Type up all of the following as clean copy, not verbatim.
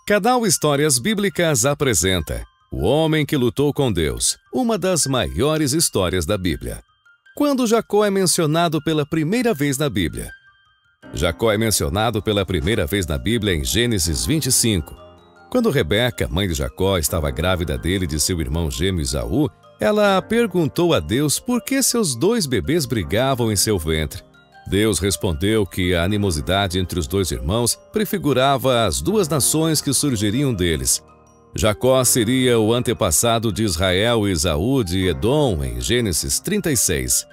Canal Histórias Bíblicas apresenta O Homem que Lutou com Deus, uma das maiores histórias da Bíblia. Quando Jacó é mencionado pela primeira vez na Bíblia? Jacó é mencionado pela primeira vez na Bíblia em Gênesis 25. Quando Rebeca, mãe de Jacó, estava grávida dele e de seu irmão gêmeo Esaú, ela perguntou a Deus por que seus dois bebês brigavam em seu ventre. Deus respondeu que a animosidade entre os dois irmãos prefigurava as duas nações que surgiriam deles. Jacó seria o antepassado de Israel e Esaú de Edom, em Gênesis 36.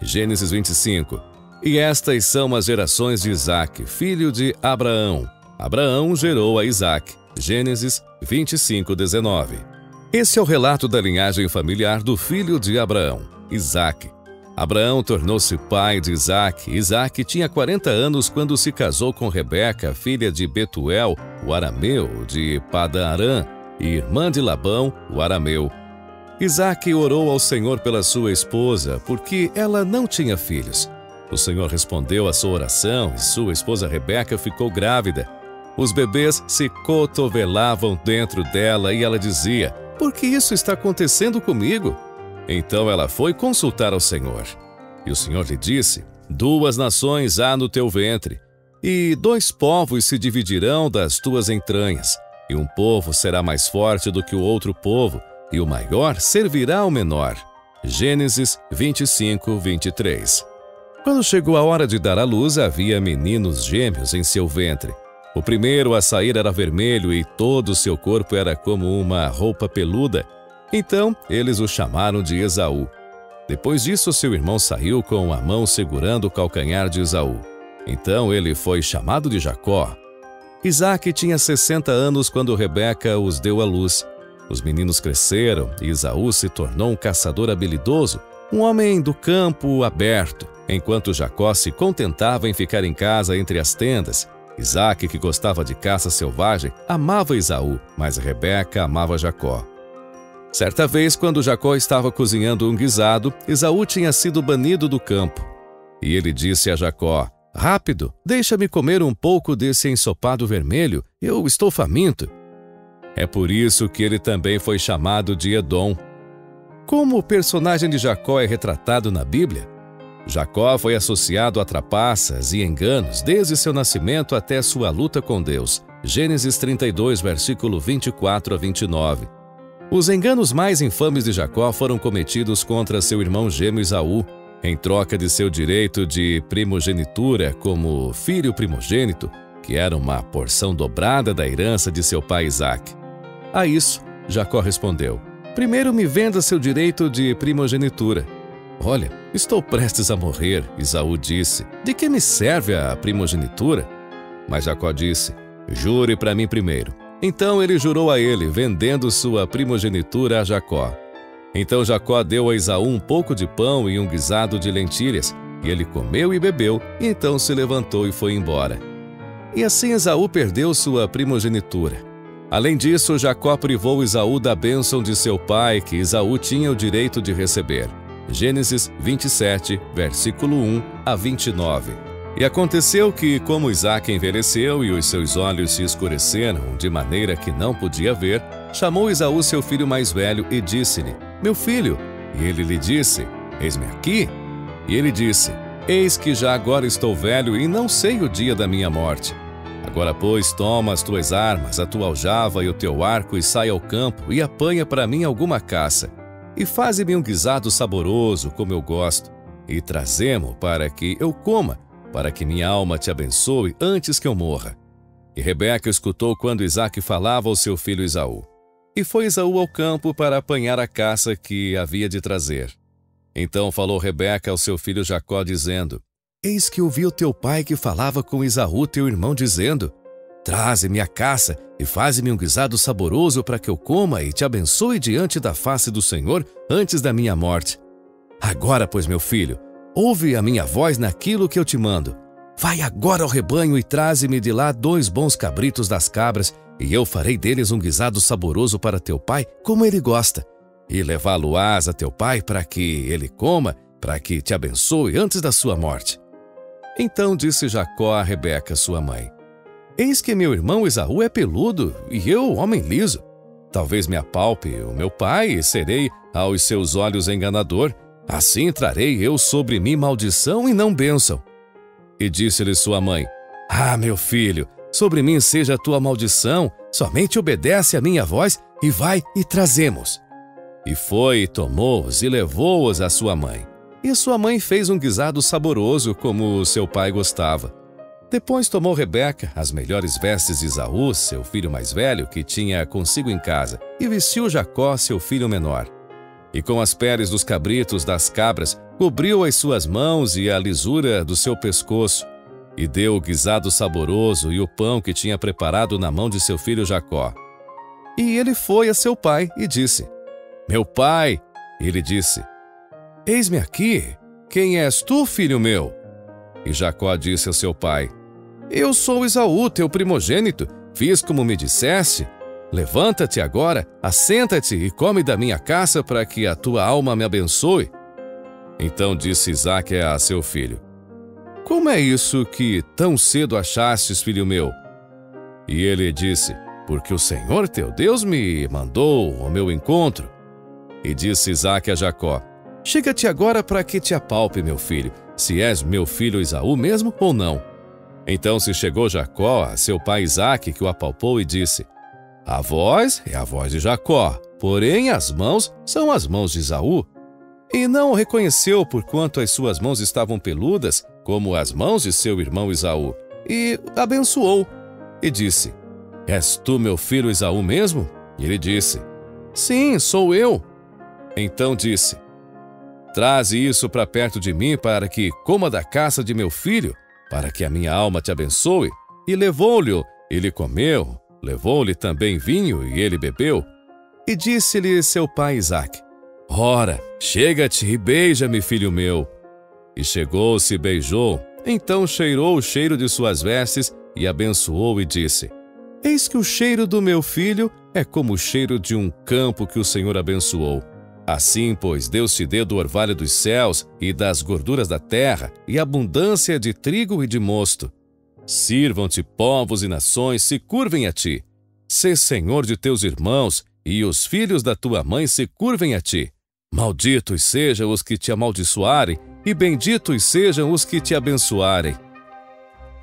Gênesis 25. E estas são as gerações de Isaque, filho de Abraão. Abraão gerou a Isaque. Gênesis 25, 19. Esse é o relato da linhagem familiar do filho de Abraão, Isaque. Abraão tornou-se pai de Isaque. Isaque tinha 40 anos quando se casou com Rebeca, filha de Betuel, o arameu, de Padã-Arã, e irmã de Labão, o arameu. Isaque orou ao Senhor pela sua esposa, porque ela não tinha filhos. O Senhor respondeu à sua oração e sua esposa Rebeca ficou grávida. Os bebês se cotovelavam dentro dela e ela dizia: "Por que isso está acontecendo comigo?" Então ela foi consultar ao Senhor. E o Senhor lhe disse: "Duas nações há no teu ventre, e dois povos se dividirão das tuas entranhas. E um povo será mais forte do que o outro povo, e o maior servirá ao menor." Gênesis 25, 23. Quando chegou a hora de dar à luz, havia meninos gêmeos em seu ventre. O primeiro a sair era vermelho e todo o seu corpo era como uma roupa peluda. Então eles o chamaram de Esaú. Depois disso, seu irmão saiu com a mão segurando o calcanhar de Esaú. Então ele foi chamado de Jacó. Isaque tinha 60 anos quando Rebeca os deu à luz. Os meninos cresceram e Esaú se tornou um caçador habilidoso, um homem do campo aberto, enquanto Jacó se contentava em ficar em casa entre as tendas. Isaque, que gostava de caça selvagem, amava Esaú, mas Rebeca amava Jacó. Certa vez, quando Jacó estava cozinhando um guisado, Esaú tinha sido banido do campo. E ele disse a Jacó: "Rápido, deixa-me comer um pouco desse ensopado vermelho, eu estou faminto." É por isso que ele também foi chamado de Edom. Como o personagem de Jacó é retratado na Bíblia? Jacó foi associado a trapaças e enganos desde seu nascimento até sua luta com Deus. Gênesis 32, versículo 24 a 29. Os enganos mais infames de Jacó foram cometidos contra seu irmão gêmeo Esaú, em troca de seu direito de primogenitura como filho primogênito, que era uma porção dobrada da herança de seu pai Isaque. A isso, Jacó respondeu: "Primeiro me venda seu direito de primogenitura." "Olha, estou prestes a morrer," Esaú disse. "De que me serve a primogenitura?" Mas Jacó disse: "Jure para mim primeiro." Então ele jurou a ele, vendendo sua primogenitura a Jacó. Então Jacó deu a Esaú um pouco de pão e um guisado de lentilhas, e ele comeu e bebeu, e então se levantou e foi embora. E assim Esaú perdeu sua primogenitura. Além disso, Jacó privou Esaú da bênção de seu pai, que Esaú tinha o direito de receber. Gênesis 27, versículo 1 a 29. E aconteceu que, como Isaque envelheceu e os seus olhos se escureceram de maneira que não podia ver, chamou Esaú seu filho mais velho e disse-lhe: "Meu filho." E ele lhe disse: "Eis-me aqui." E ele disse: "Eis que já agora estou velho e não sei o dia da minha morte. Agora, pois, toma as tuas armas, a tua aljava e o teu arco e sai ao campo e apanha para mim alguma caça. E faze-me um guisado saboroso, como eu gosto, e trazemo para que eu coma, para que minha alma te abençoe antes que eu morra." E Rebeca escutou quando Isaque falava ao seu filho Esaú. E foi Esaú ao campo para apanhar a caça que havia de trazer. Então falou Rebeca ao seu filho Jacó, dizendo: "Eis que ouvi o teu pai que falava com Esaú, teu irmão, dizendo: Traze-me a caça e faze-me um guisado saboroso para que eu coma e te abençoe diante da face do Senhor antes da minha morte. Agora, pois, meu filho, ouve a minha voz naquilo que eu te mando. Vai agora ao rebanho e traze-me de lá 2 bons cabritos das cabras, e eu farei deles um guisado saboroso para teu pai, como ele gosta. E levá-lo-ás a teu pai para que ele coma, para que te abençoe antes da sua morte." Então disse Jacó a Rebeca, sua mãe: Eis que meu irmão Esaú é peludo, e eu, homem liso. Talvez me apalpe o meu pai, e serei aos seus olhos enganador. Assim trarei eu sobre mim maldição e não bênção. E disse-lhe sua mãe: Ah, meu filho, sobre mim seja a tua maldição, somente obedece a minha voz, e vai e trazemos. E foi, e tomou-os, e levou-os à sua mãe. E sua mãe fez um guisado saboroso, como seu pai gostava. Depois tomou Rebeca as melhores vestes de Esaú, seu filho mais velho, que tinha consigo em casa, e vestiu Jacó, seu filho menor. E com as peles dos cabritos das cabras, cobriu as suas mãos e a lisura do seu pescoço, e deu o guisado saboroso e o pão que tinha preparado na mão de seu filho Jacó. E ele foi a seu pai e disse: Meu pai! Ele disse: Eis-me aqui. Quem és tu, filho meu? E Jacó disse ao seu pai: Eu sou Esaú, teu primogênito. Fiz como me disseste. Levanta-te agora, assenta-te e come da minha caça para que a tua alma me abençoe. Então disse Isaque a seu filho: Como é isso que tão cedo achastes, filho meu? E ele disse: Porque o Senhor teu Deus me mandou ao meu encontro. E disse Isaque a Jacó: Chega-te agora para que te apalpe, meu filho, se és meu filho Esaú mesmo ou não. Então se chegou Jacó a seu pai Isaque, que o apalpou, e disse: A voz é a voz de Jacó, porém as mãos são as mãos de Esaú. E não o reconheceu, porquanto as suas mãos estavam peludas, como as mãos de seu irmão Esaú, e abençoou. E disse: És tu meu filho Esaú mesmo? E ele disse: Sim, sou eu. Então disse: Traze isso para perto de mim, para que coma da caça de meu filho, para que a minha alma te abençoe. E levou-lhe, ele comeu, levou-lhe também vinho, e ele bebeu. E disse-lhe seu pai Isaque: Ora, chega-te e beija-me, filho meu. E chegou-se e beijou. Então cheirou o cheiro de suas vestes, e abençoou e disse: Eis que o cheiro do meu filho é como o cheiro de um campo que o Senhor abençoou. Assim, pois, Deus te dê do orvalho dos céus e das gorduras da terra, e abundância de trigo e de mosto. Sirvam-te povos e nações, se curvem a ti. Sê senhor de teus irmãos, e os filhos da tua mãe se curvem a ti. Malditos sejam os que te amaldiçoarem, e benditos sejam os que te abençoarem.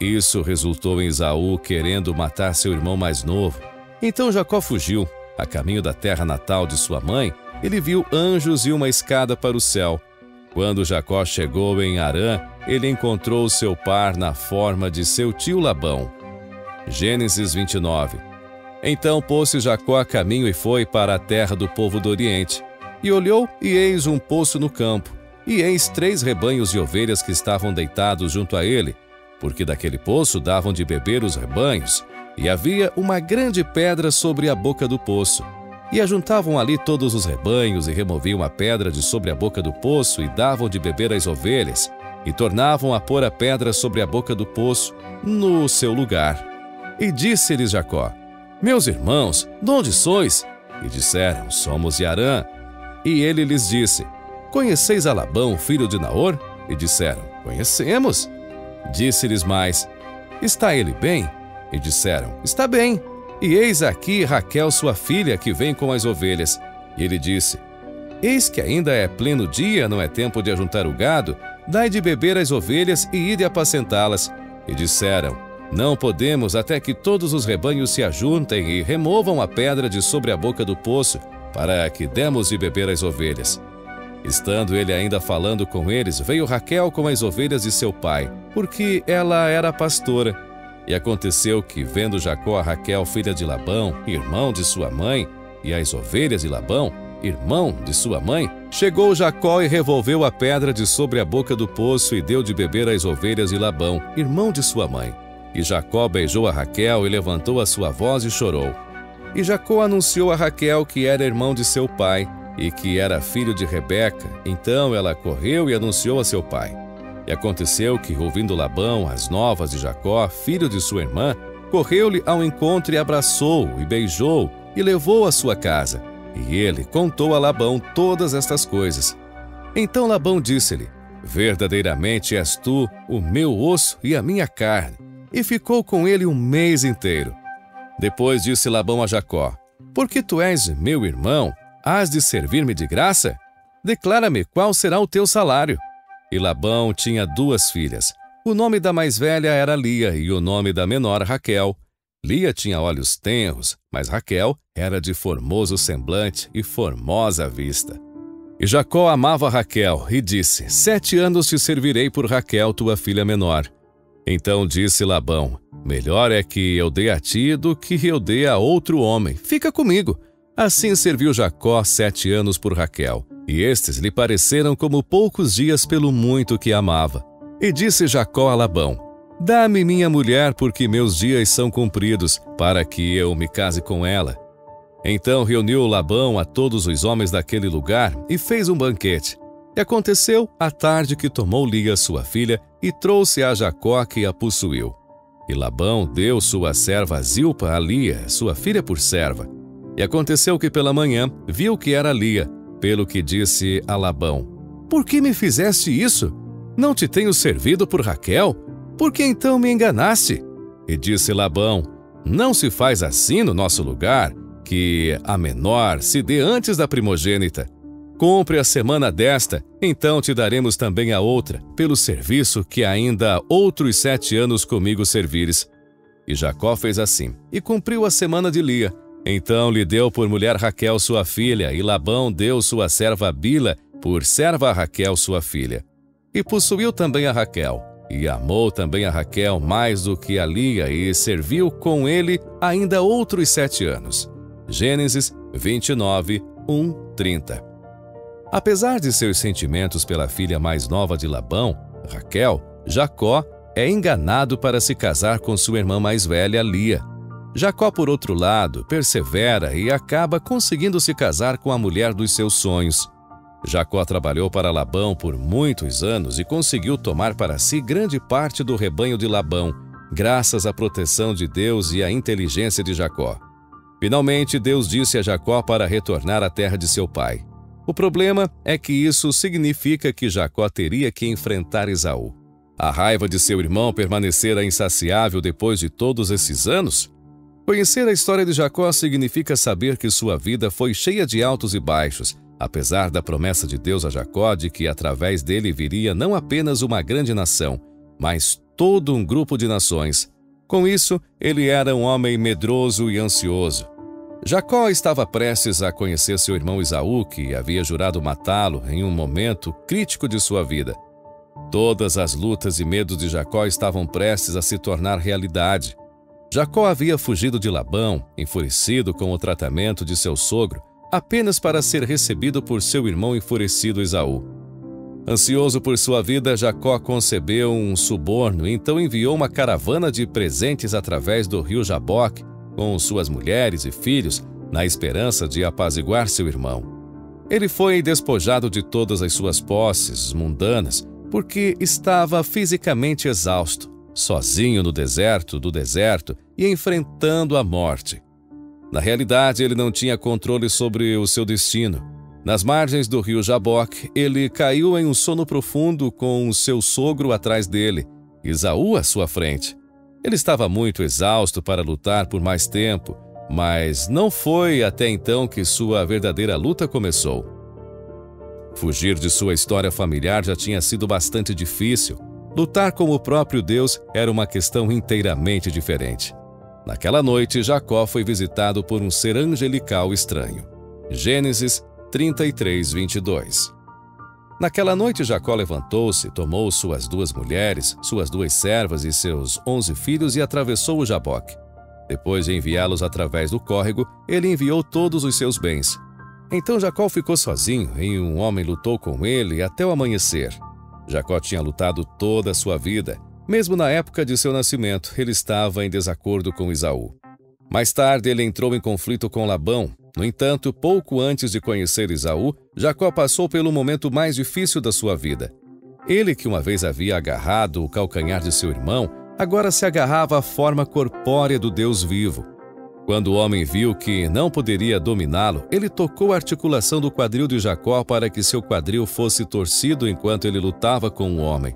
Isso resultou em Esaú querendo matar seu irmão mais novo. Então Jacó fugiu. A caminho da terra natal de sua mãe, ele viu anjos e uma escada para o céu. Quando Jacó chegou em Harã, ele encontrou seu par na forma de seu tio Labão. Gênesis 29. Então pôs-se Jacó a caminho e foi para a terra do povo do Oriente. E olhou, e eis um poço no campo, e eis 3 rebanhos de ovelhas que estavam deitados junto a ele, porque daquele poço davam de beber os rebanhos, e havia uma grande pedra sobre a boca do poço. E ajuntavam ali todos os rebanhos, e removiam a pedra de sobre a boca do poço, e davam de beber às ovelhas, e tornavam a pôr a pedra sobre a boca do poço, no seu lugar. E disse-lhes Jacó: Meus irmãos, de onde sois? E disseram: Somos de Harã. E ele lhes disse: Conheceis a Labão, filho de Naor? E disseram: Conhecemos. Disse-lhes mais: Está ele bem? E disseram: Está bem. E eis aqui Raquel, sua filha, que vem com as ovelhas. E ele disse: Eis que ainda é pleno dia, não é tempo de ajuntar o gado. Dai de beber às ovelhas e ide apacentá-las. E disseram: Não podemos até que todos os rebanhos se ajuntem e removam a pedra de sobre a boca do poço, para que demos de beber às ovelhas. Estando ele ainda falando com eles, veio Raquel com as ovelhas de seu pai, porque ela era pastora. E aconteceu que, vendo Jacó a Raquel, filha de Labão, irmão de sua mãe, e as ovelhas de Labão, irmão de sua mãe, chegou Jacó e revolveu a pedra de sobre a boca do poço e deu de beber às ovelhas de Labão, irmão de sua mãe. E Jacó beijou a Raquel e levantou a sua voz e chorou. E Jacó anunciou a Raquel que era irmão de seu pai e que era filho de Rebeca. Então ela correu e anunciou a seu pai. E aconteceu que, ouvindo Labão as novas de Jacó, filho de sua irmã, correu-lhe ao encontro e abraçou, e beijou, e levou à sua casa. E ele contou a Labão todas estas coisas. Então Labão disse-lhe: Verdadeiramente és tu o meu osso e a minha carne. e ficou com ele um mês inteiro. Depois disse Labão a Jacó: porque tu és meu irmão, hás de servir-me de graça? Declara-me qual será o teu salário. E Labão tinha 2 filhas. O nome da mais velha era Lia e o nome da menor Raquel. Lia tinha olhos tenros, mas Raquel era de formoso semblante e formosa vista. E Jacó amava Raquel e disse: 7 anos te servirei por Raquel, tua filha menor. Então disse Labão: melhor é que eu dê a ti do que eu dê a outro homem. Fica comigo. Assim serviu Jacó 7 anos por Raquel, e estes lhe pareceram como poucos dias pelo muito que amava. E disse Jacó a Labão: dá-me minha mulher, porque meus dias são cumpridos, para que eu me case com ela. Então reuniu Labão a todos os homens daquele lugar e fez um banquete. E aconteceu à tarde que tomou Lia sua filha e trouxe a Jacó, que a possuiu. E Labão deu sua serva Zilpa a Lia, sua filha, por serva. E aconteceu que pela manhã viu que era Lia, pelo que disse a Labão: por que me fizeste isso? Não te tenho servido por Raquel? Por que então me enganaste? E disse Labão: não se faz assim no nosso lugar, que a menor se dê antes da primogênita. Cumpre a semana desta, então te daremos também a outra, pelo serviço que ainda outros 7 anos comigo servires. E Jacó fez assim, e cumpriu a semana de Lia. Então lhe deu por mulher Raquel sua filha, e Labão deu sua serva Bila por serva a Raquel sua filha. E possuiu também a Raquel, e amou também a Raquel mais do que a Lia, e serviu com ele ainda outros 7 anos. Gênesis 29, 1-30. Apesar de seus sentimentos pela filha mais nova de Labão, Raquel, Jacó é enganado para se casar com sua irmã mais velha, Lia. Jacó, por outro lado, persevera e acaba conseguindo se casar com a mulher dos seus sonhos. Jacó trabalhou para Labão por muitos anos e conseguiu tomar para si grande parte do rebanho de Labão, graças à proteção de Deus e à inteligência de Jacó. Finalmente, Deus disse a Jacó para retornar à terra de seu pai. O problema é que isso significa que Jacó teria que enfrentar Esaú. A raiva de seu irmão permanecera insaciável depois de todos esses anos? Conhecer a história de Jacó significa saber que sua vida foi cheia de altos e baixos, apesar da promessa de Deus a Jacó de que através dele viria não apenas uma grande nação, mas todo um grupo de nações. Com isso, ele era um homem medroso e ansioso. Jacó estava prestes a conhecer seu irmão Esaú, que havia jurado matá-lo em um momento crítico de sua vida. Todas as lutas e medos de Jacó estavam prestes a se tornar realidade. Jacó havia fugido de Labão, enfurecido com o tratamento de seu sogro, apenas para ser recebido por seu irmão enfurecido Esaú. Ansioso por sua vida, Jacó concebeu um suborno e então enviou uma caravana de presentes através do rio Jaboque, com suas mulheres e filhos, na esperança de apaziguar seu irmão. Ele foi despojado de todas as suas posses mundanas, porque estava fisicamente exausto, sozinho no deserto do deserto e enfrentando a morte. Na realidade, ele não tinha controle sobre o seu destino. Nas margens do rio Jaboque, ele caiu em um sono profundo com o seu sogro atrás dele, Esaú à sua frente. Ele estava muito exausto para lutar por mais tempo, mas não foi até então que sua verdadeira luta começou. Fugir de sua história familiar já tinha sido bastante difícil. Lutar com o próprio Deus era uma questão inteiramente diferente. Naquela noite, Jacó foi visitado por um ser angelical estranho. Gênesis 33, 22. Naquela noite, Jacó levantou-se, tomou suas 2 mulheres, suas 2 servas e seus 11 filhos e atravessou o Jaboque. Depois de enviá-los através do córrego, ele enviou todos os seus bens. Então Jacó ficou sozinho e um homem lutou com ele até o amanhecer. Jacó tinha lutado toda a sua vida. Mesmo na época de seu nascimento, ele estava em desacordo com Esaú. Mais tarde, ele entrou em conflito com Labão. No entanto, pouco antes de conhecer Esaú, Jacó passou pelo momento mais difícil da sua vida. Ele, que uma vez havia agarrado o calcanhar de seu irmão, agora se agarrava à forma corpórea do Deus vivo. Quando o homem viu que não poderia dominá-lo, ele tocou a articulação do quadril de Jacó para que seu quadril fosse torcido enquanto ele lutava com o homem.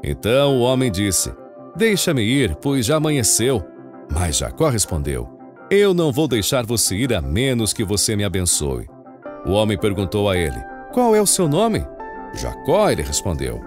Então o homem disse: Deixa-me ir, pois já amanheceu. Mas Jacó respondeu: Eu não vou deixar você ir a menos que você me abençoe. O homem perguntou a ele: Qual é o seu nome? Jacó, ele respondeu.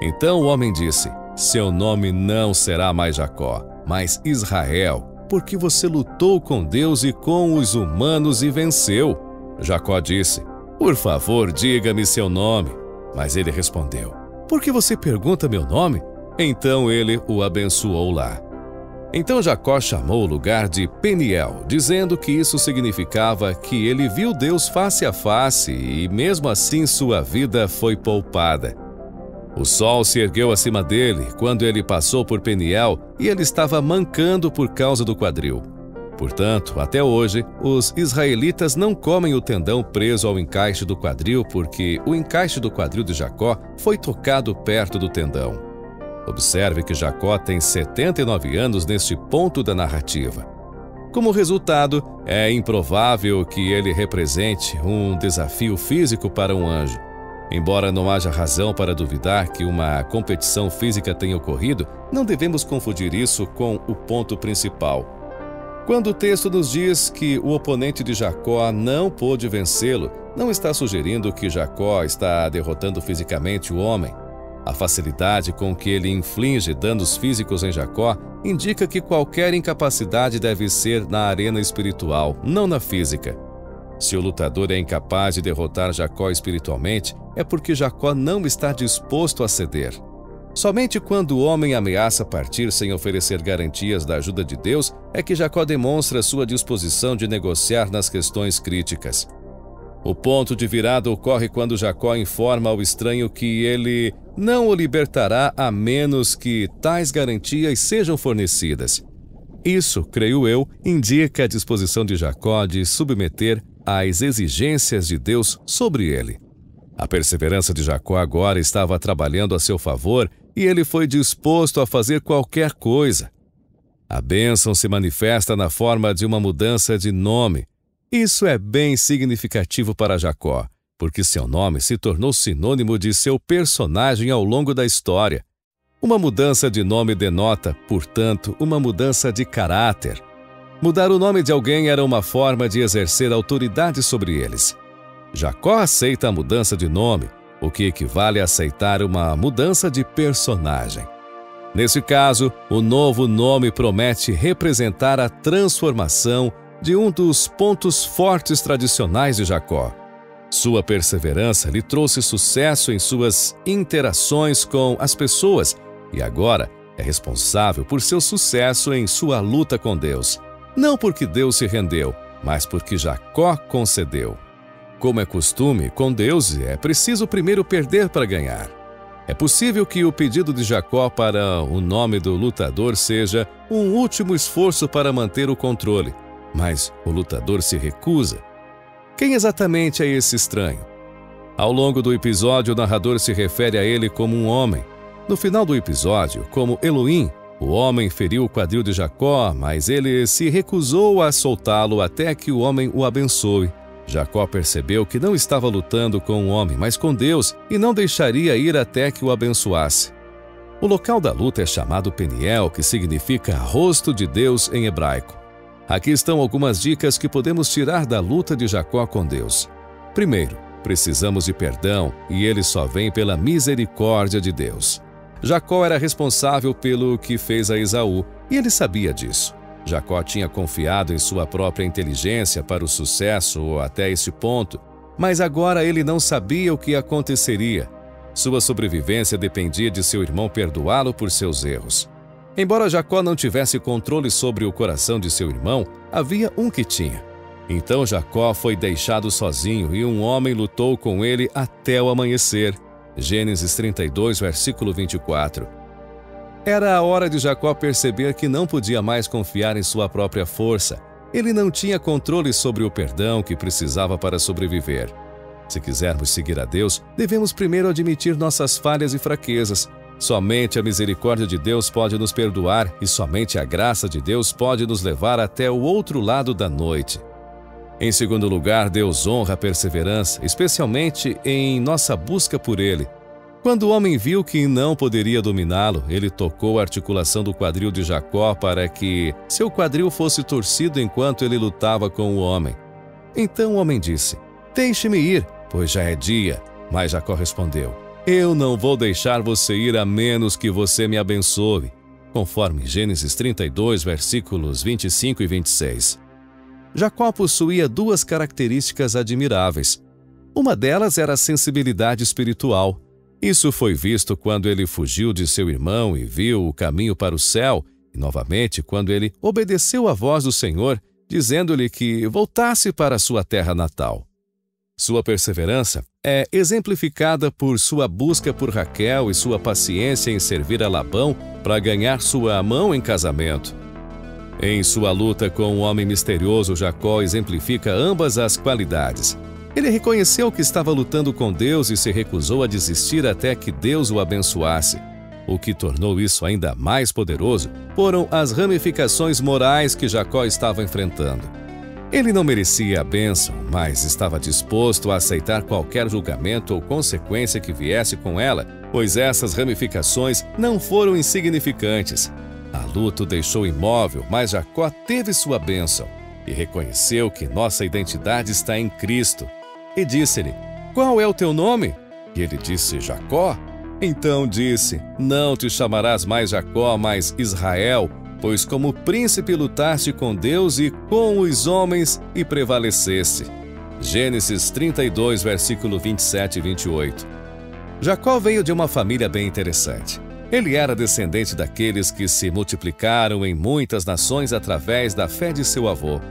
Então o homem disse: Seu nome não será mais Jacó, mas Israel, porque você lutou com Deus e com os humanos e venceu. Jacó disse: Por favor, diga-me seu nome. Mas ele respondeu: Por que você pergunta meu nome? Então ele o abençoou lá. Então Jacó chamou o lugar de Peniel, dizendo que isso significava que ele viu Deus face a face e mesmo assim sua vida foi poupada. O sol se ergueu acima dele quando ele passou por Peniel e ele estava mancando por causa do quadril. Portanto, até hoje, os israelitas não comem o tendão preso ao encaixe do quadril porque o encaixe do quadril de Jacó foi tocado perto do tendão. Observe que Jacó tem 79 anos neste ponto da narrativa. Como resultado, é improvável que ele represente um desafio físico para um anjo. Embora não haja razão para duvidar que uma competição física tenha ocorrido, não devemos confundir isso com o ponto principal. Quando o texto nos diz que o oponente de Jacó não pôde vencê-lo, não está sugerindo que Jacó está derrotando fisicamente o homem. A facilidade com que ele inflige danos físicos em Jacó indica que qualquer incapacidade deve ser na arena espiritual, não na física. Se o lutador é incapaz de derrotar Jacó espiritualmente, é porque Jacó não está disposto a ceder. Somente quando o homem ameaça partir sem oferecer garantias da ajuda de Deus é que Jacó demonstra sua disposição de negociar nas questões críticas. O ponto de virada ocorre quando Jacó informa ao estranho que ele não o libertará a menos que tais garantias sejam fornecidas. Isso, creio eu, indica a disposição de Jacó de submeter às exigências de Deus sobre ele. A perseverança de Jacó agora estava trabalhando a seu favor e ele foi disposto a fazer qualquer coisa. A bênção se manifesta na forma de uma mudança de nome. Isso é bem significativo para Jacó, porque seu nome se tornou sinônimo de seu personagem ao longo da história. Uma mudança de nome denota, portanto, uma mudança de caráter. Mudar o nome de alguém era uma forma de exercer autoridade sobre eles. Jacó aceita a mudança de nome, o que equivale a aceitar uma mudança de personagem. Nesse caso, o novo nome promete representar a transformação de um dos pontos fortes tradicionais de Jacó. Sua perseverança lhe trouxe sucesso em suas interações com as pessoas e agora é responsável por seu sucesso em sua luta com Deus. Não porque Deus se rendeu, mas porque Jacó concedeu. Como é costume, com Deus é preciso primeiro perder para ganhar. É possível que o pedido de Jacó para o nome do lutador seja um último esforço para manter o controle, mas o lutador se recusa. Quem exatamente é esse estranho? Ao longo do episódio, o narrador se refere a ele como um homem. No final do episódio, como Elohim, o homem feriu o quadril de Jacó, mas ele se recusou a soltá-lo até que o homem o abençoe. Jacó percebeu que não estava lutando com o homem, mas com Deus, e não deixaria ir até que o abençoasse. O local da luta é chamado Peniel, que significa rosto de Deus em hebraico. Aqui estão algumas dicas que podemos tirar da luta de Jacó com Deus. Primeiro, precisamos de perdão, e ele só vem pela misericórdia de Deus. Jacó era responsável pelo que fez a Esaú, e ele sabia disso. Jacó tinha confiado em sua própria inteligência para o sucesso até esse ponto, mas agora ele não sabia o que aconteceria. Sua sobrevivência dependia de seu irmão perdoá-lo por seus erros. Embora Jacó não tivesse controle sobre o coração de seu irmão, havia um que tinha. Então Jacó foi deixado sozinho e um homem lutou com ele até o amanhecer. Gênesis 32, versículo 24. Era a hora de Jacó perceber que não podia mais confiar em sua própria força. Ele não tinha controle sobre o perdão que precisava para sobreviver. Se quisermos seguir a Deus, devemos primeiro admitir nossas falhas e fraquezas. Somente a misericórdia de Deus pode nos perdoar e somente a graça de Deus pode nos levar até o outro lado da noite. Em segundo lugar, Deus honra a perseverança, especialmente em nossa busca por Ele. Quando o homem viu que não poderia dominá-lo, ele tocou a articulação do quadril de Jacó para que seu quadril fosse torcido enquanto ele lutava com o homem. Então o homem disse: "Deixe-me ir, pois já é dia." Mas Jacó respondeu: "Eu não vou deixar você ir a menos que você me abençoe", conforme Gênesis 32, versículos 25 e 26. Jacó possuía duas características admiráveis. Uma delas era a sensibilidade espiritual. Isso foi visto quando ele fugiu de seu irmão e viu o caminho para o céu, e novamente quando ele obedeceu à voz do Senhor, dizendo-lhe que voltasse para sua terra natal. Sua perseverança é exemplificada por sua busca por Raquel e sua paciência em servir a Labão para ganhar sua mão em casamento. Em sua luta com o homem misterioso, Jacó exemplifica ambas as qualidades. Ele reconheceu que estava lutando com Deus e se recusou a desistir até que Deus o abençoasse. O que tornou isso ainda mais poderoso foram as ramificações morais que Jacó estava enfrentando. Ele não merecia a bênção, mas estava disposto a aceitar qualquer julgamento ou consequência que viesse com ela, pois essas ramificações não foram insignificantes. A luta o deixou imóvel, mas Jacó teve sua bênção e reconheceu que nossa identidade está em Cristo. E disse-lhe: "Qual é o teu nome?" E ele disse: "Jacó." Então disse: "Não te chamarás mais Jacó, mas Israel, pois como príncipe lutaste com Deus e com os homens e prevaleceste." Gênesis 32, versículo 27 e 28. Jacó veio de uma família bem interessante. Ele era descendente daqueles que se multiplicaram em muitas nações através da fé de seu avô.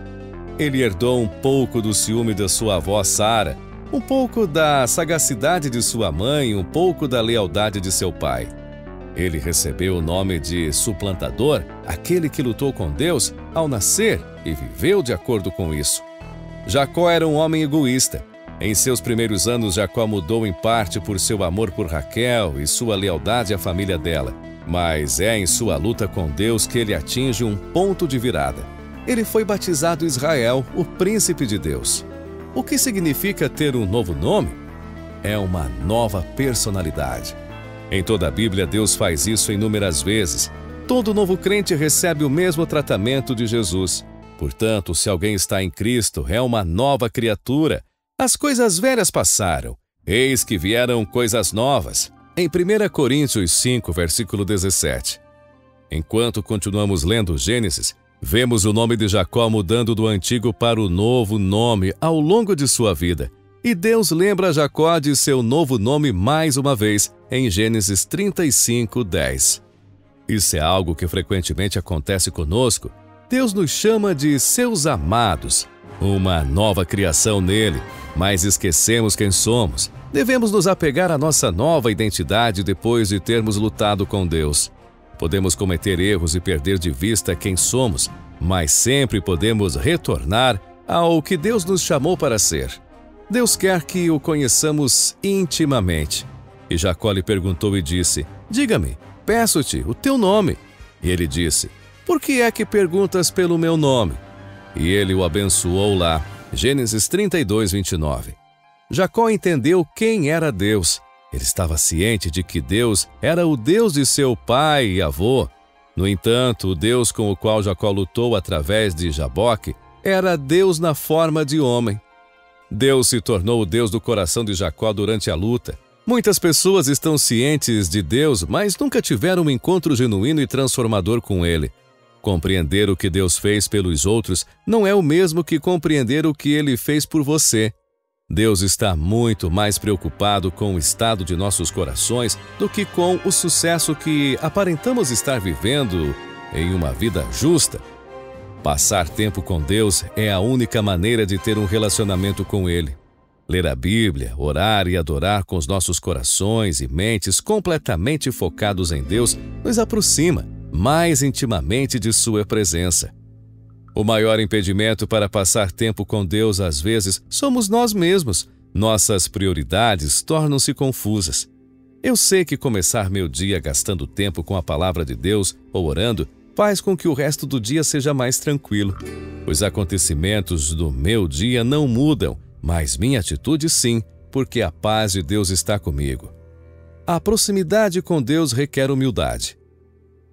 Ele herdou um pouco do ciúme da sua avó Sara, um pouco da sagacidade de sua mãe, um pouco da lealdade de seu pai. Ele recebeu o nome de suplantador, aquele que lutou com Deus, ao nascer e viveu de acordo com isso. Jacó era um homem egoísta. Em seus primeiros anos, Jacó mudou em parte por seu amor por Raquel e sua lealdade à família dela. Mas é em sua luta com Deus que ele atinge um ponto de virada. Ele foi batizado Israel, o príncipe de Deus. O que significa ter um novo nome? É uma nova personalidade. Em toda a Bíblia, Deus faz isso inúmeras vezes. Todo novo crente recebe o mesmo tratamento de Jesus. Portanto, se alguém está em Cristo, é uma nova criatura. As coisas velhas passaram, eis que vieram coisas novas. Em 1 Coríntios 5, versículo 17. Enquanto continuamos lendo Gênesis, vemos o nome de Jacó mudando do antigo para o novo nome ao longo de sua vida. E Deus lembra Jacó de seu novo nome mais uma vez, em Gênesis 35, 10. Isso é algo que frequentemente acontece conosco. Deus nos chama de seus amados, uma nova criação nele, mas esquecemos quem somos. Devemos nos apegar à nossa nova identidade depois de termos lutado com Deus. Podemos cometer erros e perder de vista quem somos, mas sempre podemos retornar ao que Deus nos chamou para ser. Deus quer que o conheçamos intimamente. E Jacó lhe perguntou e disse: "Diga-me, peço-te o teu nome." E ele disse: "Por que é que perguntas pelo meu nome?" E ele o abençoou lá. Gênesis 32, 29. Jacó entendeu quem era Deus. Ele estava ciente de que Deus era o Deus de seu pai e avô. No entanto, o Deus com o qual Jacó lutou através de Jaboque era Deus na forma de homem. Deus se tornou o Deus do coração de Jacó durante a luta. Muitas pessoas estão cientes de Deus, mas nunca tiveram um encontro genuíno e transformador com Ele. Compreender o que Deus fez pelos outros não é o mesmo que compreender o que Ele fez por você. Deus está muito mais preocupado com o estado de nossos corações do que com o sucesso que aparentamos estar vivendo em uma vida justa. Passar tempo com Deus é a única maneira de ter um relacionamento com Ele. Ler a Bíblia, orar e adorar com os nossos corações e mentes completamente focados em Deus nos aproxima mais intimamente de Sua presença. O maior impedimento para passar tempo com Deus, às vezes, somos nós mesmos. Nossas prioridades tornam-se confusas. Eu sei que começar meu dia gastando tempo com a palavra de Deus ou orando faz com que o resto do dia seja mais tranquilo. Os acontecimentos do meu dia não mudam, mas minha atitude sim, porque a paz de Deus está comigo. A proximidade com Deus requer humildade.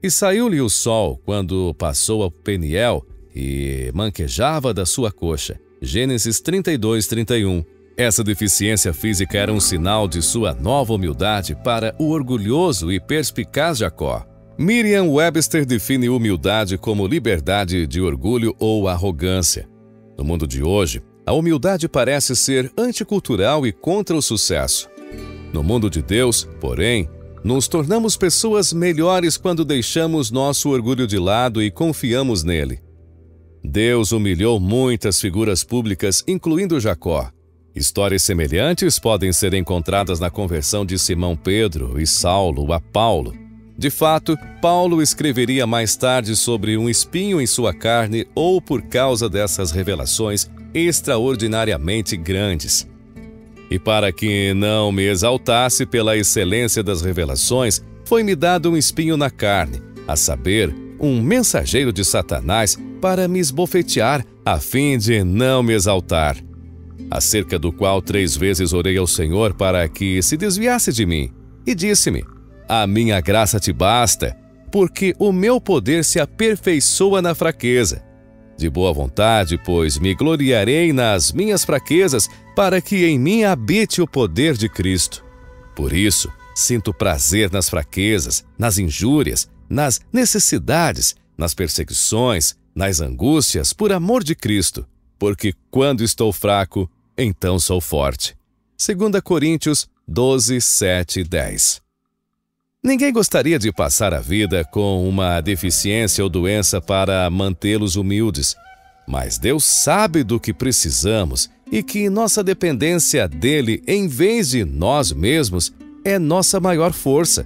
E saiu-lhe o sol quando passou a Peniel e manquejava da sua coxa. Gênesis 32, 31. Essa deficiência física era um sinal de sua nova humildade para o orgulhoso e perspicaz Jacó. Merriam-Webster define humildade como liberdade de orgulho ou arrogância. No mundo de hoje, a humildade parece ser anticultural e contra o sucesso. No mundo de Deus, porém, nos tornamos pessoas melhores quando deixamos nosso orgulho de lado e confiamos nele. Deus humilhou muitas figuras públicas, incluindo Jacó. Histórias semelhantes podem ser encontradas na conversão de Simão Pedro e Saulo a Paulo. De fato, Paulo escreveria mais tarde sobre um espinho em sua carne ou por causa dessas revelações extraordinariamente grandes. E para que não me exaltasse pela excelência das revelações, foi-me dado um espinho na carne, a saber, um mensageiro de Satanás para me esbofetear, a fim de não me exaltar. Acerca do qual 3 vezes orei ao Senhor para que se desviasse de mim, e disse-me: a minha graça te basta, porque o meu poder se aperfeiçoa na fraqueza. De boa vontade, pois, me gloriarei nas minhas fraquezas, para que em mim habite o poder de Cristo. Por isso, sinto prazer nas fraquezas, nas injúrias, nas necessidades, nas perseguições, nas angústias, por amor de Cristo, porque quando estou fraco, então sou forte. 2 Coríntios 12, 7 e 10. Ninguém gostaria de passar a vida com uma deficiência ou doença para mantê-los humildes, mas Deus sabe do que precisamos e que nossa dependência dele, em vez de nós mesmos, é nossa maior força.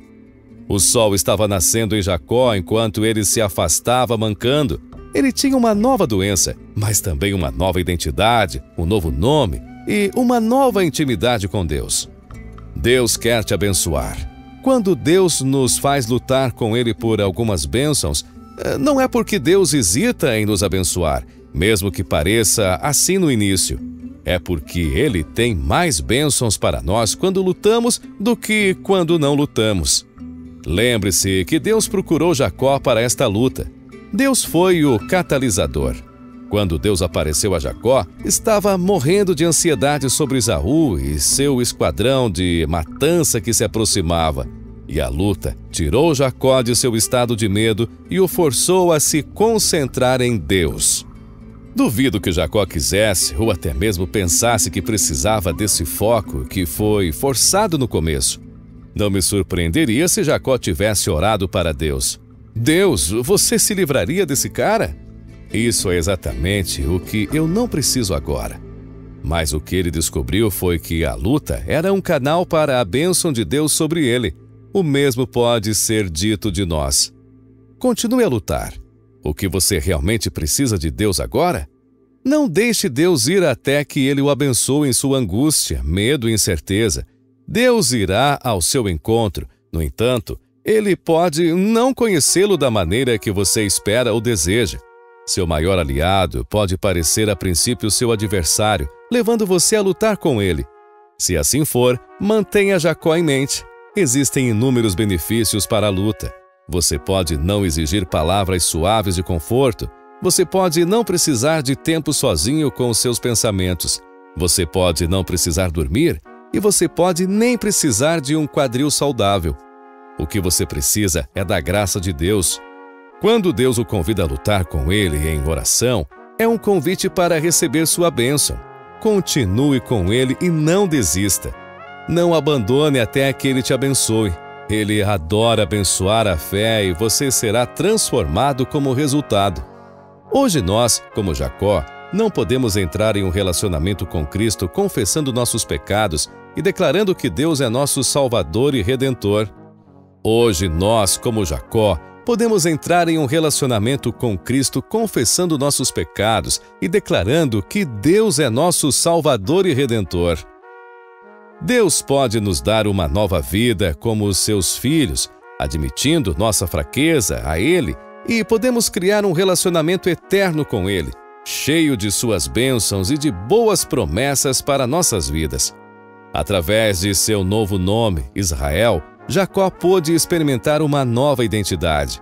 O sol estava nascendo em Jacó enquanto ele se afastava mancando. Ele tinha uma nova doença, mas também uma nova identidade, um novo nome e uma nova intimidade com Deus. Deus quer te abençoar. Quando Deus nos faz lutar com Ele por algumas bênçãos, não é porque Deus hesita em nos abençoar, mesmo que pareça assim no início. É porque Ele tem mais bênçãos para nós quando lutamos do que quando não lutamos. Lembre-se que Deus procurou Jacó para esta luta. Deus foi o catalisador. Quando Deus apareceu a Jacó, estava morrendo de ansiedade sobre Esaú e seu esquadrão de matança que se aproximava. E a luta tirou Jacó de seu estado de medo e o forçou a se concentrar em Deus. Duvido que Jacó quisesse ou até mesmo pensasse que precisava desse foco que foi forçado no começo. Não me surpreenderia se Jacó tivesse orado para Deus. Deus, você se livraria desse cara? Isso é exatamente o que eu não preciso agora. Mas o que ele descobriu foi que a luta era um canal para a bênção de Deus sobre ele. O mesmo pode ser dito de nós. Continue a lutar. O que você realmente precisa de Deus agora? Não deixe Deus ir até que Ele o abençoe em sua angústia, medo e incerteza. Deus irá ao seu encontro. No entanto, Ele pode não conhecê-lo da maneira que você espera ou deseja. Seu maior aliado pode parecer a princípio seu adversário, levando você a lutar com ele. Se assim for, mantenha Jacó em mente. Existem inúmeros benefícios para a luta. Você pode não exigir palavras suaves de conforto. Você pode não precisar de tempo sozinho com os seus pensamentos. Você pode não precisar dormir. E você pode nem precisar de um quadril saudável. O que você precisa é da graça de Deus. Quando Deus o convida a lutar com Ele em oração, é um convite para receber sua bênção. Continue com Ele e não desista. Não abandone até que Ele te abençoe. Ele adora abençoar a fé e você será transformado como resultado. Hoje nós, como Jacó, não podemos entrar em um relacionamento com Cristo confessando nossos pecados e declarando que Deus é nosso Salvador e Redentor. Hoje nós, como Jacó, podemos entrar em um relacionamento com Cristo confessando nossos pecados e declarando que Deus é nosso Salvador e Redentor. Deus pode nos dar uma nova vida como os seus filhos, admitindo nossa fraqueza a Ele, e podemos criar um relacionamento eterno com Ele, cheio de suas bênçãos e de boas promessas para nossas vidas. Através de seu novo nome, Israel, Jacó pôde experimentar uma nova identidade.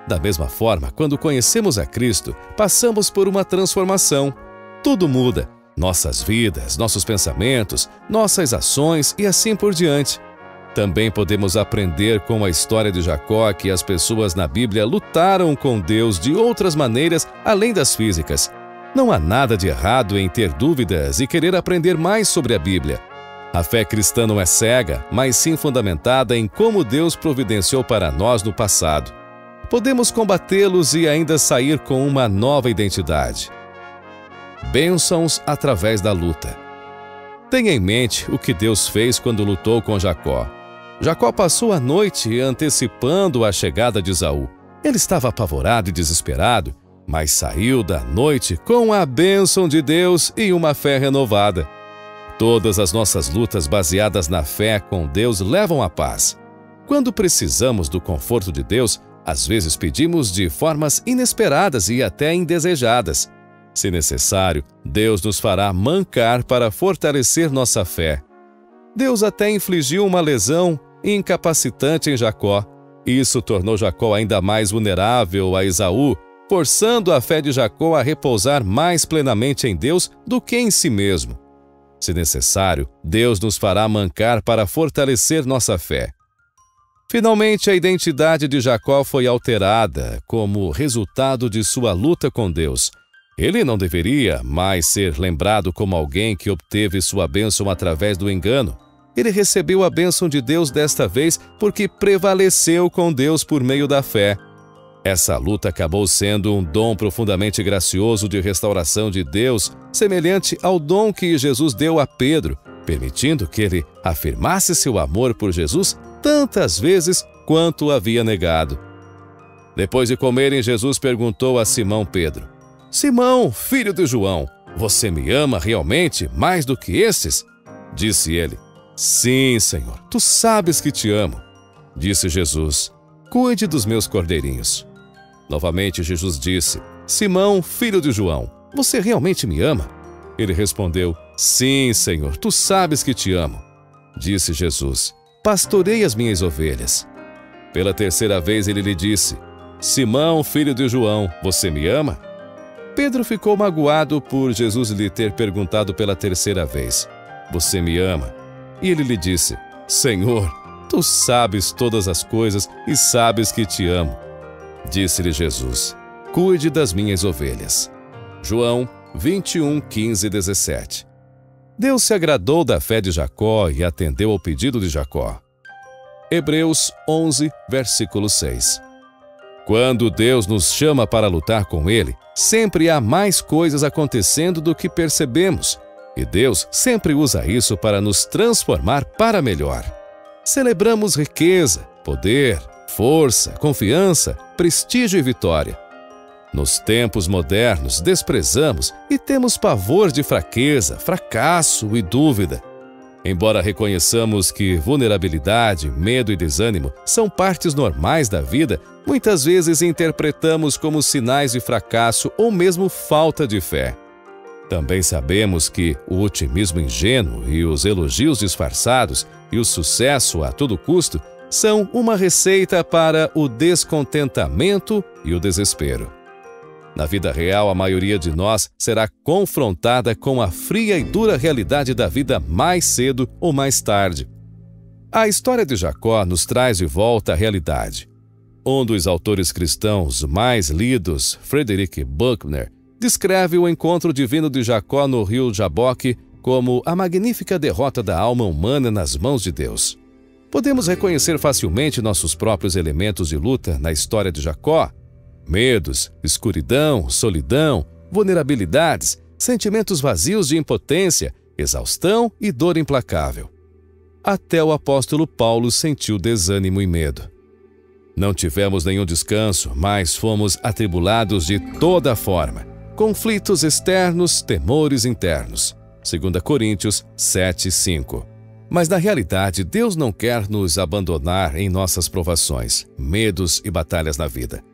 Da mesma forma, quando conhecemos a Cristo, passamos por uma transformação. Tudo muda. Nossas vidas, nossos pensamentos, nossas ações e assim por diante. Também podemos aprender com a história de Jacó que as pessoas na Bíblia lutaram com Deus de outras maneiras além das físicas. Não há nada de errado em ter dúvidas e querer aprender mais sobre a Bíblia. A fé cristã não é cega, mas sim fundamentada em como Deus providenciou para nós no passado. Podemos combatê-los e ainda sair com uma nova identidade. Bênçãos através da luta. Tenha em mente o que Deus fez quando lutou com Jacó. Jacó passou a noite antecipando a chegada de Esaú. Ele estava apavorado e desesperado, mas saiu da noite com a bênção de Deus e uma fé renovada. Todas as nossas lutas baseadas na fé com Deus levam à paz. Quando precisamos do conforto de Deus, às vezes pedimos de formas inesperadas e até indesejadas. Se necessário, Deus nos fará mancar para fortalecer nossa fé. Deus até infligiu uma lesão incapacitante em Jacó. Isso tornou Jacó ainda mais vulnerável a Esaú, forçando a fé de Jacó a repousar mais plenamente em Deus do que em si mesmo. Se necessário, Deus nos fará mancar para fortalecer nossa fé. Finalmente, a identidade de Jacó foi alterada como resultado de sua luta com Deus. Ele não deveria mais ser lembrado como alguém que obteve sua bênção através do engano. Ele recebeu a bênção de Deus desta vez porque prevaleceu com Deus por meio da fé. Essa luta acabou sendo um dom profundamente gracioso de restauração de Deus, semelhante ao dom que Jesus deu a Pedro, permitindo que ele afirmasse seu amor por Jesus tantas vezes quanto havia negado. Depois de comerem, Jesus perguntou a Simão Pedro: Simão, filho de João, você me ama realmente mais do que esses? Disse ele: Sim, Senhor, tu sabes que te amo. Disse Jesus: Cuide dos meus cordeirinhos. Novamente Jesus disse: Simão, filho de João, você realmente me ama? Ele respondeu: Sim, Senhor, tu sabes que te amo. Disse Jesus: Pastorei as minhas ovelhas. Pela terceira vez ele lhe disse: Simão, filho de João, você me ama? Pedro ficou magoado por Jesus lhe ter perguntado pela terceira vez: Você me ama? E ele lhe disse: Senhor, tu sabes todas as coisas e sabes que te amo. Disse-lhe Jesus: Cuide das minhas ovelhas. João 21, 15 e 17. Deus se agradou da fé de Jacó e atendeu ao pedido de Jacó. Hebreus 11, versículo 6. Quando Deus nos chama para lutar com Ele, sempre há mais coisas acontecendo do que percebemos. E Deus sempre usa isso para nos transformar para melhor. Celebramos riqueza, poder, força, confiança, prestígio e vitória. Nos tempos modernos, desprezamos e temos pavor de fraqueza, fracasso e dúvida. Embora reconheçamos que vulnerabilidade, medo e desânimo são partes normais da vida, muitas vezes interpretamos como sinais de fracasso ou mesmo falta de fé. Também sabemos que o otimismo ingênuo e os elogios disfarçados e o sucesso a todo custo são uma receita para o descontentamento e o desespero. Na vida real, a maioria de nós será confrontada com a fria e dura realidade da vida mais cedo ou mais tarde. A história de Jacó nos traz de volta à realidade. Um dos autores cristãos mais lidos, Frederick Buechner, descreve o encontro divino de Jacó no rio Jaboque como a magnífica derrota da alma humana nas mãos de Deus. Podemos reconhecer facilmente nossos próprios elementos de luta na história de Jacó: medos, escuridão, solidão, vulnerabilidades, sentimentos vazios de impotência, exaustão e dor implacável. Até o apóstolo Paulo sentiu desânimo e medo. Não tivemos nenhum descanso, mas fomos atribulados de toda forma. Conflitos externos, temores internos. 2 Coríntios 7:5. Mas na realidade, Deus não quer nos abandonar em nossas provações, medos e batalhas na vida.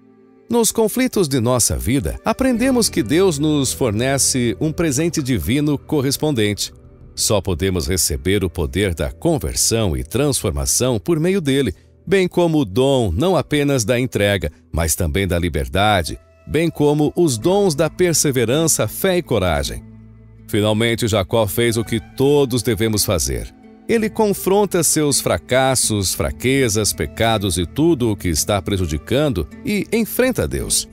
Nos conflitos de nossa vida, aprendemos que Deus nos fornece um presente divino correspondente. Só podemos receber o poder da conversão e transformação por meio dele, bem como o dom não apenas da entrega, mas também da liberdade, bem como os dons da perseverança, fé e coragem. Finalmente, Jacó fez o que todos devemos fazer. Ele confronta seus fracassos, fraquezas, pecados e tudo o que está prejudicando e enfrenta Deus.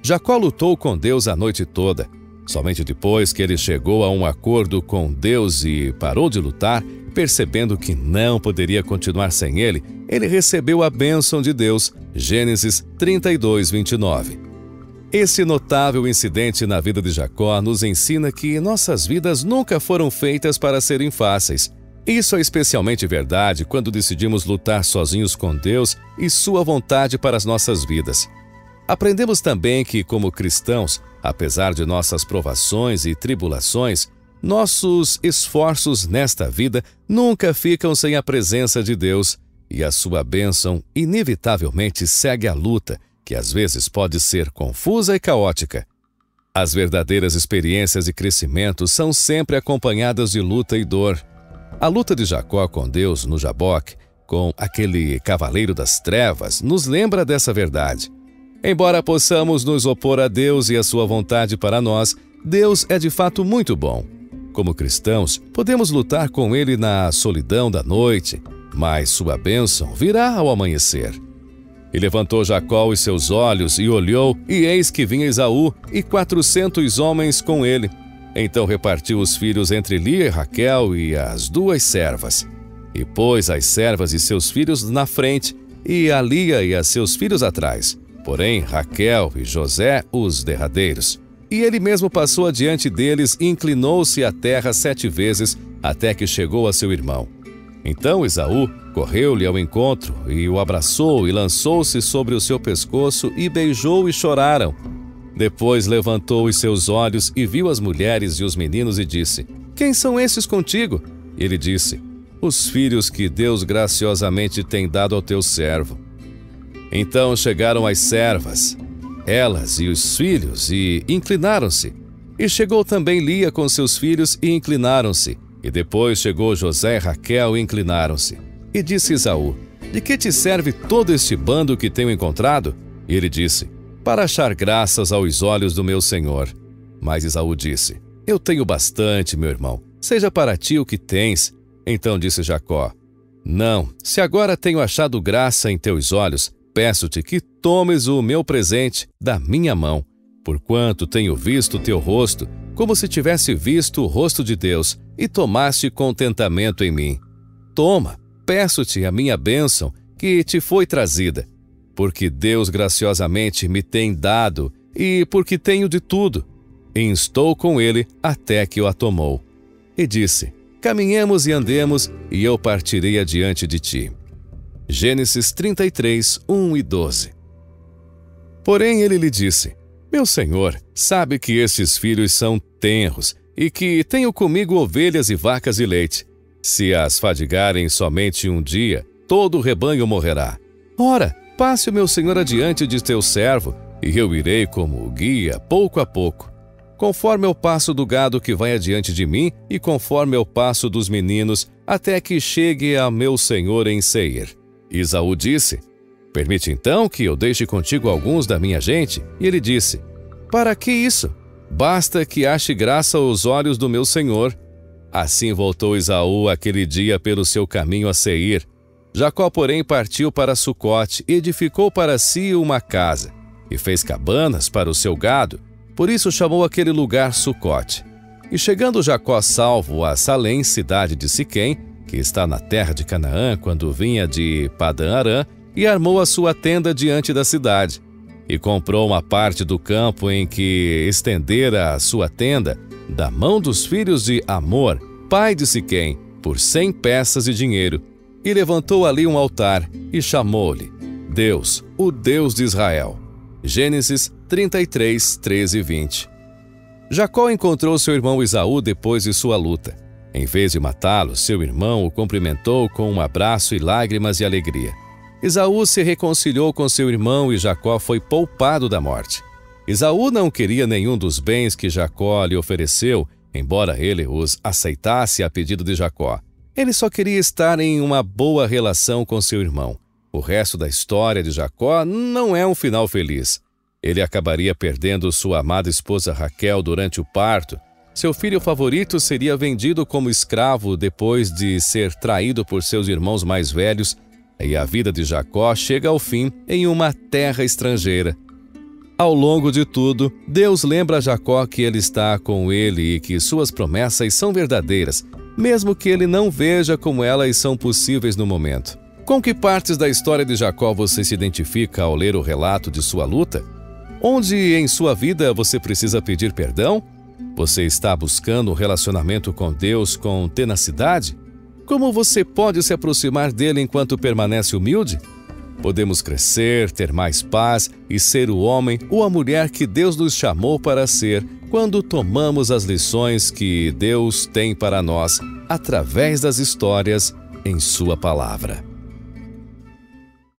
Jacó lutou com Deus a noite toda. Somente depois que ele chegou a um acordo com Deus e parou de lutar, percebendo que não poderia continuar sem ele, ele recebeu a bênção de Deus. Gênesis 32, 29. Esse notável incidente na vida de Jacó nos ensina que nossas vidas nunca foram feitas para serem fáceis. Isso é especialmente verdade quando decidimos lutar sozinhos com Deus e sua vontade para as nossas vidas. Aprendemos também que, como cristãos, apesar de nossas provações e tribulações, nossos esforços nesta vida nunca ficam sem a presença de Deus, e a sua bênção inevitavelmente segue a luta, que às vezes pode ser confusa e caótica. As verdadeiras experiências de crescimento são sempre acompanhadas de luta e dor. A luta de Jacó com Deus no Jaboque, com aquele cavaleiro das trevas, nos lembra dessa verdade. Embora possamos nos opor a Deus e a sua vontade para nós, Deus é de fato muito bom. Como cristãos, podemos lutar com Ele na solidão da noite, mas sua bênção virá ao amanhecer. E levantou Jacó os seus olhos e olhou, e eis que vinha Esaú e 400 homens com ele. Então repartiu os filhos entre Lia e Raquel e as 2 servas. E pôs as servas e seus filhos na frente, e a Lia e a seus filhos atrás. Porém, Raquel e José os derradeiros. E ele mesmo passou adiante deles e inclinou-se à terra 7 vezes, até que chegou a seu irmão. Então Esaú correu-lhe ao encontro, e o abraçou, e lançou-se sobre o seu pescoço, e beijou, e choraram. Depois levantou os seus olhos, e viu as mulheres e os meninos, e disse: Quem são esses contigo? E ele disse: Os filhos que Deus graciosamente tem dado ao teu servo. Então chegaram as servas, elas e os filhos, e inclinaram-se. E chegou também Lia com seus filhos, e inclinaram-se. E depois chegou José e Raquel, e inclinaram-se. E disse Esaú: De que te serve todo este bando que tenho encontrado? E ele disse: Para achar graças aos olhos do meu senhor. Mas Esaú disse: Eu tenho bastante, meu irmão. Seja para ti o que tens. Então disse Jacó: Não, se agora tenho achado graça em teus olhos, peço-te que tomes o meu presente da minha mão, porquanto tenho visto teu rosto, como se tivesse visto o rosto de Deus, e tomaste contentamento em mim. Toma, peço-te a minha bênção, que te foi trazida, porque Deus graciosamente me tem dado, e porque tenho de tudo. E estou com ele até que o a tomou. E disse: Caminhemos e andemos, e eu partirei adiante de ti. Gênesis 33, 1 e 12. Porém ele lhe disse: Meu senhor sabe que estes filhos são tenros, e que tenho comigo ovelhas e vacas e leite. Se as fadigarem somente um dia, todo o rebanho morrerá. Ora, passe o meu senhor adiante de teu servo, e eu irei como guia, pouco a pouco, conforme o passo do gado que vai adiante de mim, e conforme o passo dos meninos, até que chegue a meu senhor em Seir. Esaú disse: Permite então que eu deixe contigo alguns da minha gente? E ele disse: Para que isso? Basta que ache graça aos olhos do meu senhor. Assim voltou Esaú aquele dia pelo seu caminho a Seir. Jacó, porém, partiu para Sucote e edificou para si uma casa, e fez cabanas para o seu gado, por isso chamou aquele lugar Sucote. E chegando Jacó salvo a Salém, cidade de Siquém, que está na terra de Canaã, quando vinha de Padã-Arã, e armou a sua tenda diante da cidade. E comprou uma parte do campo em que estendera a sua tenda, da mão dos filhos de Amor, pai de Siquém, por 100 peças de dinheiro. E levantou ali um altar, e chamou-lhe Deus, o Deus de Israel. Gênesis 33, 13 e 20. Jacó encontrou seu irmão Esaú depois de sua luta. Em vez de matá-lo, seu irmão o cumprimentou com um abraço e lágrimas de alegria. Esaú se reconciliou com seu irmão e Jacó foi poupado da morte. Esaú não queria nenhum dos bens que Jacó lhe ofereceu Embora ele os aceitasse a pedido de Jacó, ele só queria estar em uma boa relação com seu irmão. O resto da história de Jacó não é um final feliz. Ele acabaria perdendo sua amada esposa Raquel durante o parto. Seu filho favorito seria vendido como escravo depois de ser traído por seus irmãos mais velhos, e a vida de Jacó chega ao fim em uma terra estrangeira. Ao longo de tudo, Deus lembra a Jacó que ele está com ele e que suas promessas são verdadeiras, mesmo que ele não veja como elas são possíveis no momento. Com que partes da história de Jacó você se identifica ao ler o relato de sua luta? Onde em sua vida você precisa pedir perdão? Você está buscando um relacionamento com Deus com tenacidade? Como você pode se aproximar dele enquanto permanece humilde? Podemos crescer, ter mais paz e ser o homem ou a mulher que Deus nos chamou para ser quando tomamos as lições que Deus tem para nós através das histórias em sua palavra.